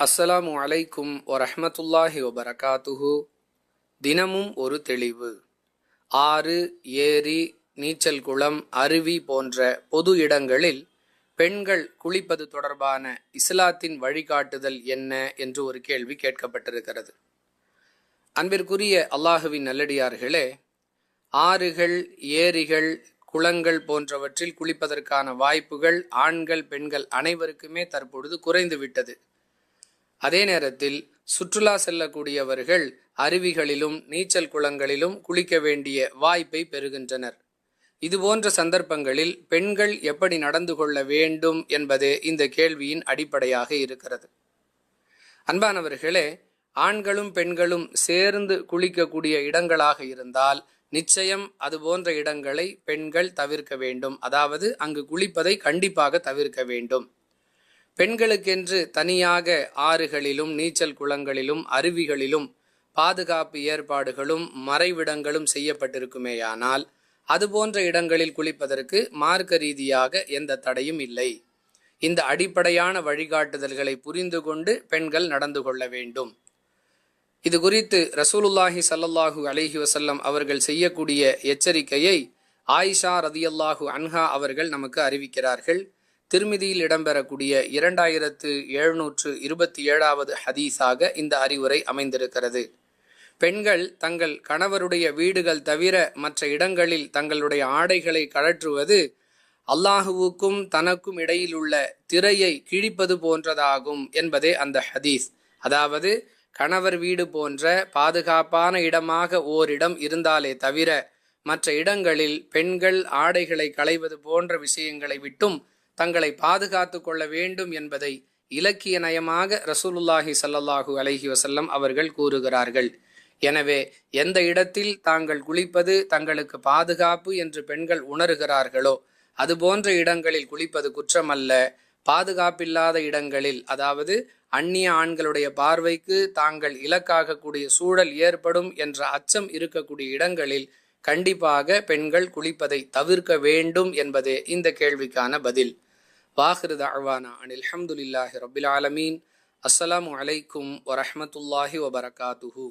அஸ்ஸலாமு அலைக்கும் வரஹ்மத்துல்லாஹி வபரகாத்துஹு. தினமும் ஒரு தெளிவு. ஆறு, ஏரி, நீச்சல் குளம், அருவி போன்ற பொது இடங்களில் பெண்கள் குளிப்பது தொடர்பான இஸ்லாத்தின் வழிகாட்டுதல் என்ன என்று ஒரு கேள்வி கேட்கப்பட்டிருக்கிறது. அன்பிற்குரிய அல்லாஹுவின் நல்லடியார்களே, ஆறுகள், ஏரிகள், குளங்கள் போன்றவற்றில் குளிப்பதற்கான வாய்ப்புகள் ஆண்கள் பெண்கள் அனைவருக்குமே தற்பொழுது குறைந்து விட்டது. அதே நேரத்தில் சுற்றுலா செல்லக்கூடியவர்கள் அருவிகளிலும் நீச்சல் குளங்களிலும் குளிக்க வேண்டிய வாய்ப்பை பெறுகின்றனர். இதுபோன்ற சந்தர்ப்பங்களில் பெண்கள் எப்படி நடந்து கொள்ள வேண்டும் என்பதே இந்த கேள்வியின் அடிப்படையாக இருக்கிறது. அன்பானவர்களே, ஆண்களும் பெண்களும் சேர்ந்து குளிக்கக்கூடிய இடங்களாக இருந்தால் நிச்சயம் அதுபோன்ற இடங்களை பெண்கள் தவிர்க்க வேண்டும். அதாவது அங்கு குளிப்பதை கண்டிப்பாக தவிர்க்க வேண்டும். பெண்களுக்கென்று தனியாக ஆறுகளிலும் நீச்சல் குளங்களிலும் அருவிகளிலும் பாதுகாப்பு ஏற்பாடுகளும் மறைவிடங்களும் செய்யப்பட்டிருக்குமேயானால் அதுபோன்ற இடங்களில் குளிப்பதற்கு மார்க்க ரீதியாக எந்த தடையும் இல்லை. இந்த அடிப்படையான வழிகாட்டுதல்களை புரிந்து கொண்டு பெண்கள் நடந்து கொள்ள வேண்டும். இது குறித்து ரசூலுல்லாஹி ஸல்லல்லாஹு அலைஹி வஸல்லம் அவர்கள் செய்யக்கூடிய எச்சரிக்கையை ஆயிஷா ரதியல்லாஹு அன்ஹா அவர்கள் நமக்கு அறிவிக்கிறார்கள். திருமிதியில் இடம்பெறக்கூடிய 2727வது ஹதீஸாக இந்த அறிவுரை அமைந்திருக்கிறது. பெண்கள் தங்கள் கணவருடைய வீடுகள் தவிர மற்ற இடங்களில் தங்களுடைய ஆடைகளை கழற்றுவது அல்லாஹுவுக்கும் தனக்கும் இடையில் உள்ள திரையை கிழிப்பது போன்றதாகும் என்பதே அந்த ஹதீஸ். அதாவது கணவர் வீடு போன்ற பாதுகாப்பான இடமாக ஓரிடம் இருந்தாலே தவிர மற்ற இடங்களில் பெண்கள் ஆடைகளை களைவது போன்ற விஷயங்களை விட்டும் தங்களை பாதுகாத்து கொள்ள வேண்டும் என்பதை இலக்கிய நயமாக ரசூலுல்லாஹி ஸல்லல்லாஹு அலைஹி வஸல்லம் அவர்கள் கூறுகிறார்கள். எனவே எந்த இடத்தில் தாங்கள் குளிப்பது தங்களுக்கு பாதுகாப்பு என்று பெண்கள் உணர்கிறார்களோ அதுபோன்ற இடங்களில் குளிப்பது குற்றமல்ல. பாதுகாப்பில்லாத இடங்களில், அதாவது அந்நிய ஆண்களுடைய பார்வைக்கு தாங்கள் இலக்காகக்கூடிய சூழல் ஏற்படும் என்ற அச்சம் இருக்கக்கூடிய இடங்களில் கண்டிப்பாக பெண்கள் குளிப்பதை தவிர்க்க வேண்டும் என்பதே இந்த கேள்விக்கான பதில். வாஹிரு தஅவானா அனில் ஹம்துலில்லாஹி ரப்பில் ஆலமீன். அஸ்ஸலாமு அலைக்கும் வரஹ்மத்துல்லாஹி வபரகாத்துஹு.